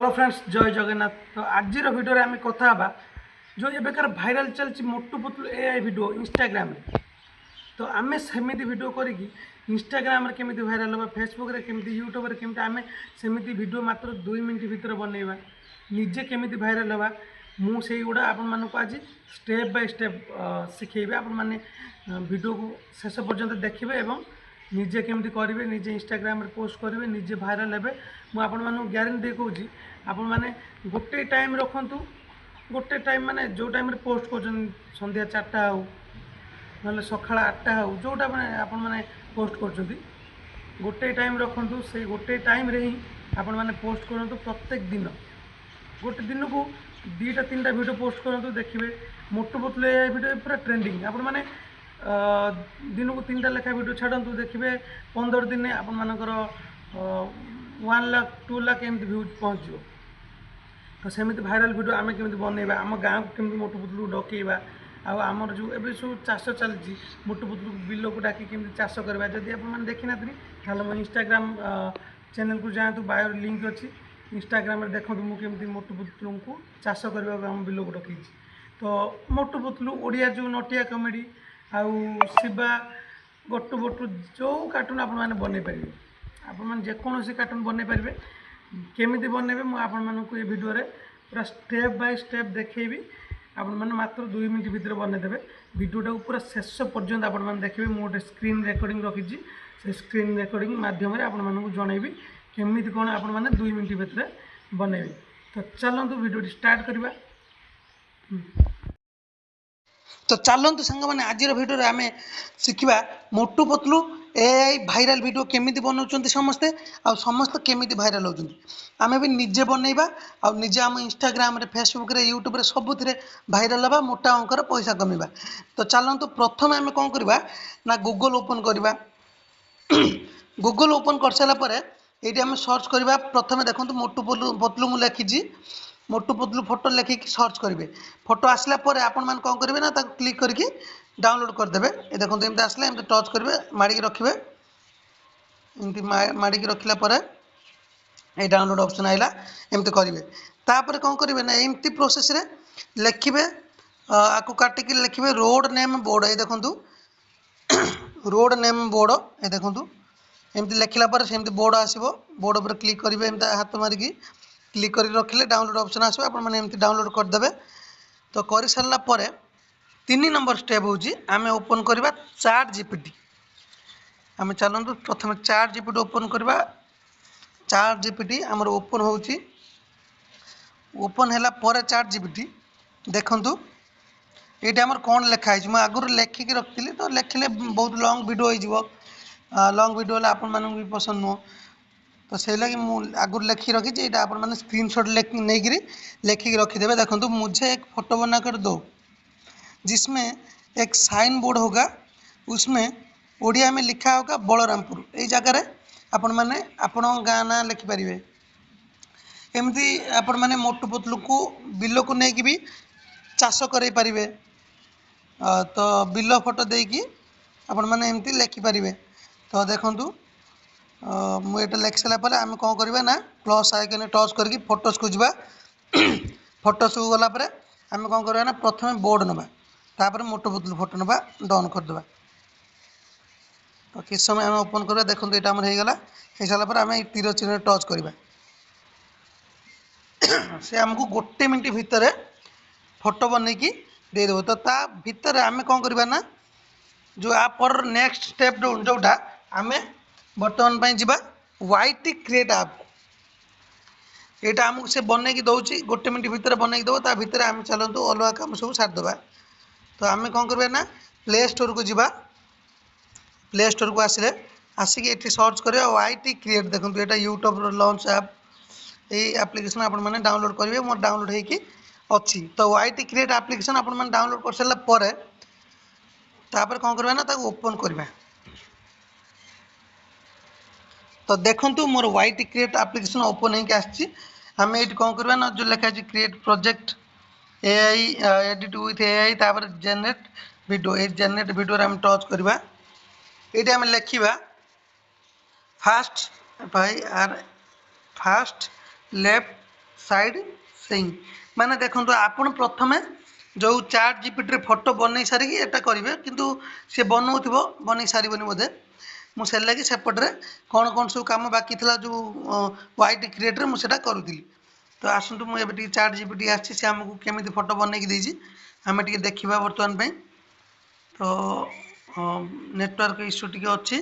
Hello friends जय जगन्नाथ। तो आज भिडियो आम कथा जो एबेकार भाइराल चलती Motu Patlu AI video Instagram रे। तो आम सेमती भिड करी इंस्टाग्राम केमी भाइराल हाँ फेसबुक केमी यूट्यूब केमी आम सेमती भिड मात्र 2 मिनट भितर बनइबा निजे केमी भाइराल हाँ मुझे गुड़ा आपण आज स्टेप बाय स्टेप शिखेबी। आपण मैंने भिडियो को शेष पर्यंत देखिए और निजे केमी करेंगे निजे इंस्टाग्राम पोस्ट करेंगे निजे भाइराल हे। मुझे ग्यारंटी कहूँ आपण मैंने गोटे टाइम रखु गोटे टाइम माने जो टाइम पोस्ट कर संध्या 4टा हो ना सका 8टा हो जोटा मैंने आपण मैंने पोस्ट कर गोटे टाइम रखु से गोटे टाइम रे ही आपण मैंने पोस्ट करूँ प्रत्येक दिन गोटे दिन को 2टा 3टा वीडियो पोस्ट करूँ देखिए मोटू पतलू एआई वीडियो पूरा ट्रेंडिंग। आपण मैंने दिन को 3टा लेखा वीडियो छाड़ू देखिए 15 दिन आपण मानकर 1 लाख 2 लाख एमती भ्यूज पहुँच। तो सेमती भाइराल वीडियो आम केमी बनइबा आम गाँव को केमी मोटू पतलू डकइबा आमर जो एवं सब चाष चलती मोटू पतलू बिल को डाक केमी चाष करवा जदि आप देखी ना मो इंस्टाग्राम चैनल को जातु बायो लिंक अच्छी इंस्टाग्राम देखो मुझे मोटू पतलू को चाष करने आम बिल को डकई। तो मोटू पतलू ओडिया जो नटिया कमेडी आउ शिवा गट्टू बट्टू जो कार्टून आप बनई पारे आप जेकोसी कार्टून बनई पारे केमी बनइबे मुझे भिडियो पूरा स्टेप बाय स्टेप देखी आपण मैंने मात्र 2 मिनट भितर बनईदेवे भिडियोटा को पूरा शेष पर्यंत आप देखिए मुझे स्क्रीन रेकर्डिंग रखी से स्क्रीन रेकर्डिंग मध्यम आपको जनइबी केमी कौन आप 2 मिनट भितर बनइबे। तो चलतु भिडियो स्टार्ट करवा। तो चलतु सांग मैंने आज भिडियो आम शिखा Motu Patlu AI viral video केमी बनाऊँ समस्ते आ समस्त केमी भाइराल होती आम भी निजे बनइबा आ निजे आम इंस्टाग्राम रे फेसबुक रे यूट्यूब रे सबुथ भाइराल हाँ मोटा अंकर पैसा कमेबा। तो चलतु प्रथम आम कौन करवा ना गूगल ओपन करवा। गूगल ओपन कर सारापर ये आम सर्च करवा प्रथम देखो मोटू पतलू मुझे लिखी मोटू पतलू फोटो लिखिक सर्च करेंगे फोटो आसला आपण मैंने कौन करेंगे ना क्लिक करके डाउनलोड करदे। ये देखो एमती आसला एमती टच करेंगे माड़िकी रखिए एमती माड़िकी रखला ये डाउनलोड ऑप्शन आइला एमती करेंगे तापर कौन करेंगे ना एमती प्रोसेस रे लिखिए आपको काटिक लिखिए रोड नेम बोर्ड। ये देखो रोड नेम बोर्ड ये देखो एमती लिखला सेमती बोर्ड आसो बोर्ड पर क्लिक करेंगे एमती हाथ मारिकी क्लिक कर रखिले डाउनलोड ऑप्शन आसो आप एमती डाउनलोड करदे। तो कर सारा 3 नंबर स्टेप हूँ आम ओपन करवा चैट जीपीटी। आम चलतु प्रथम चैट जीपीटी ओपन करवा। चैट जीपीटी आमर ओपन हो ओपन है चैट जीपीटी देखु ये आमर कौन लिखाई मुझे आगुरी लेखिकी रखी तो लिखिले बहुत लॉन्ग वीडियो हो लॉन्ग वीडियो आप भी पसंद नुह। तो से लगी आगुरी लिखी रखी ये आप स्क्रीनशॉट नहीं लिखिकी रखीदे। देखो मुझे एक फ़ोटो बना कर दो जिसमें एक साइन बोर्ड होगा उसमें ओडिया में लिखा होगा बलरामपुर ये जगह आपण मैंने आपण गाँ ना लिखिपारे एमती आपण मैंने मोटू पतलू को बिल को लेकिन भी चाष कर पारे। तो बिल फोटो देकी आपण मैंने एमती लिखिपारे। तो देखूँ मुझे लिखि सारापर आम कौन करवा ना प्लस आइकन टच करके फोटोज को जावा। फोटोज को गलापर आम कौन करवा ना प्रथम बोर्ड नवा तापर मोटू पतलू फोटो नवा डन करदे। तो किस समय आम ओपन करवा देखो ये आम होगा हो सारापर आम तीर चिन्ह टच करवा से आमको गोटे मिनट भितर फोटो बनईकी देदेव। तो ता भितर आम कौन करवा ना जो आपर नेक्स्ट स्टेप जोटा आम बर्तमान जावा वाईटी क्रिएट आप यहाँ आमको से बनईकी दौर गोटे मिनट भितर बनईकी देव ता भितर आम चलतु अलग कम सब सारिदेवा। तो आम कौन करवा ना प्ले स्टोर को जावा प्ले स्टोर को आसिले आसिक ये सर्च करवा वाईटी क्रिएट देखो यहाँ यूट्यूब लॉन्च ऐप ये एप्लिकेशन आप डाउनलोड करेंगे मोर डाउनलोड होगी अच्छी। तो वाईटी क्रिएट एप्लिकेशन आप डाउनलोड कर सारापर तापर कौन करवा ना ओपन करवा। तो देखो मोर वाईटी क्रिएट एप्लिकेशन ओपन होगी आम ये कौन करवा ना जो लिखा create project AI edit with AI तापर जेनेरेट वीडियो ये जेनेरेट वीडियो आम टच करवा। ये आम लिखा fast by R fast left side सेइंग माने देखो आपण प्रथमे जो चैट जीपीटी रे फोटो बनै सारिकी एटा करेंगे किंतु सी बनाऊे बन सारे बोधे मुझे लगे सेपटे कौन कौन सब कम बाकी था जो वाइट क्रिएटर मुझे करूली तो आसतु मुझे चैट जीपीटी आसी आमको केमी फोटो बनई देती आम टे देखा बर्तमान तो नेटवर्क इश्यू टी अच्छी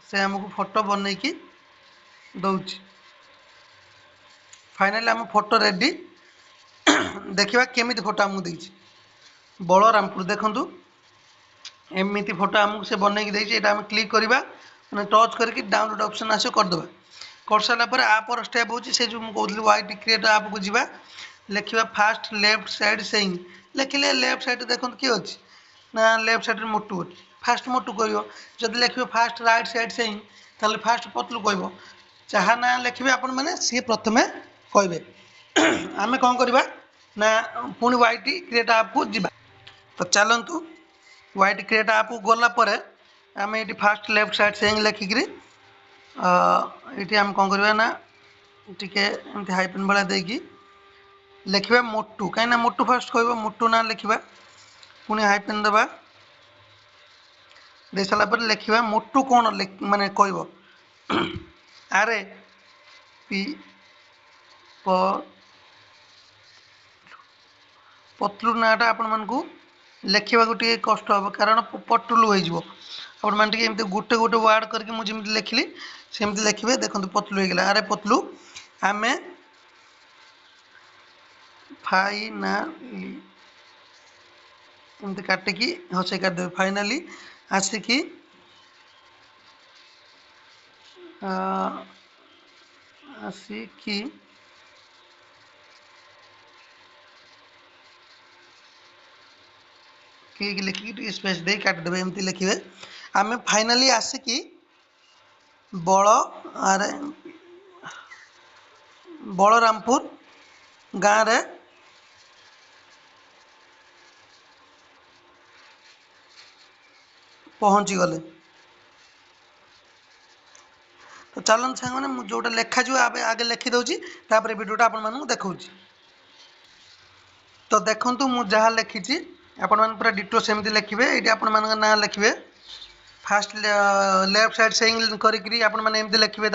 से आमको फोटो बनईकी दौर फाइनाली आम फोटो रेडी देखा केमी फोटो आमको देती बलरामपुर देखूँ एमती फोटो आमको से बनईकी देती आम क्लिक करवा मैंने टच करके डाउनलोड ऑप्शन आस करदे कर सारापर आपर स्टेप हो जो मुझे वाइट क्रिएटर आप को जीवा लिखा फास्ट लेफ्ट साइड सेइंग लिखिले लेफ्ट साइड देखो किए अच्छे ना लेफ्ट साइड मोटू अच्छे फास्ट मोटू कह जब लिखे फास्ट राइट साइड सेइंग ताले फास्ट पतलू कह जहाँ ना लिखे आपण मैंने सी प्रथमे कहे आम कौन करवा ना पुणी वाइट क्रिएटर आप को जीवा तो चलतु वाइट क्रिएटर आप को गलापर आम ये फास्ट लेफ्ट साइड सेइंग लिखिकी ये आम कौन करवा ना टिके एमती हाइपेन भाया देकी लिखा मोटू कहीं मोटू फास्ट कह मोटू ना लिखा पुणी हाइपेन दबा दे सारापर लिखा मोटू कौन माने कह आरे पी प पतलू नाटा आपण मानकू लिखा टे कष्ट हे कारण पटुलू हो आपण मैंने एमती गोटे गोटे वार्ड करके मुझे लिखिली सेमती लिखे देखो पतलू हो गला अरे पतलू आम फाइनाली एमती काटिकी हसे काटिदेवे फाइनाली आसिकी आसिकी कि लिखिकी स्पेस दे काटिदेवे एमती लिखे आम फाइनाली आसिकी बल आरे बलरामपुर गाँव रे पहुँची गले तो चलन सांग मैंने जोटा लेखा जो आगे लिखी दूसरी तापर वीडियोटा आपण मानू देखा तो देखु मुझे जहाँ लिखी आपण मैंने पूरा डिटो सेमती लिखे ये आपण मान ना लिखे फास्ट लेफ्ट साइड सेइंग करी आपण मैंने एमती लिखे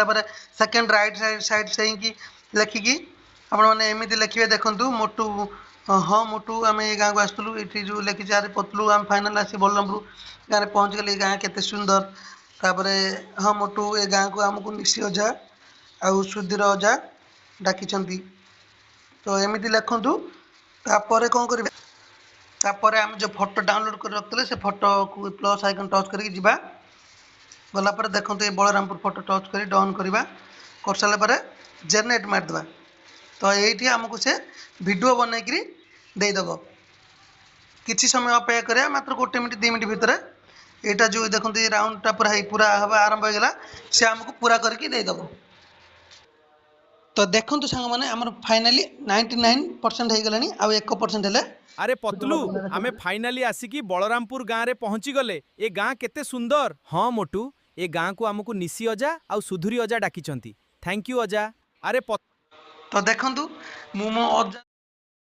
सेकेंड राइट साइड सेइंग की लिखिकी आपण मैंने एमती लिखे देखु मोटू हाँ मोटू आम ये गाँव को आसलु ये जो लिखी आरे पतलू आम फाइनाल आसी बलरामपुर गाँव में पहुँच गए गाँ के सुंदर तापर हाँ मोटू ए गाँव को आमको निशी अजा आउ सुधीर अजा डाकी तो एमती लिखु तापर कौन करें तापर आम जो फोटो डाउनलोड कर रखते से फोटो को प्लस आइकन टच करके जीवा गलापर देखो ये बलरामपुर फोटो टच कर डाउन करवा कर सारापर जेनेरेट मारदेवा तो ये आमको से वीडियो बनईकरी देदेव किसी समय अपेक्षा करें मात्र गोटे मिनट 2 मिनट भितर यहाँ जो देखो ये राउंडटा पूरा हवा आरंभ होगा सी आमको पूरा करके देदेव तो देखो सांग मैंने आम फाइनाली 99% हो गलानी आ 1% हेले अरे पतलू आमे फाइनाली आसिकी बलरामपुर गाँव रे पहुँची गले ए गाँ केते सुंदर हाँ मोटू ए गाँ को आमको निशी अजा आ सुधुरी अजा डाकी थैंक यू अजा अरे तो देखो मु मो अजा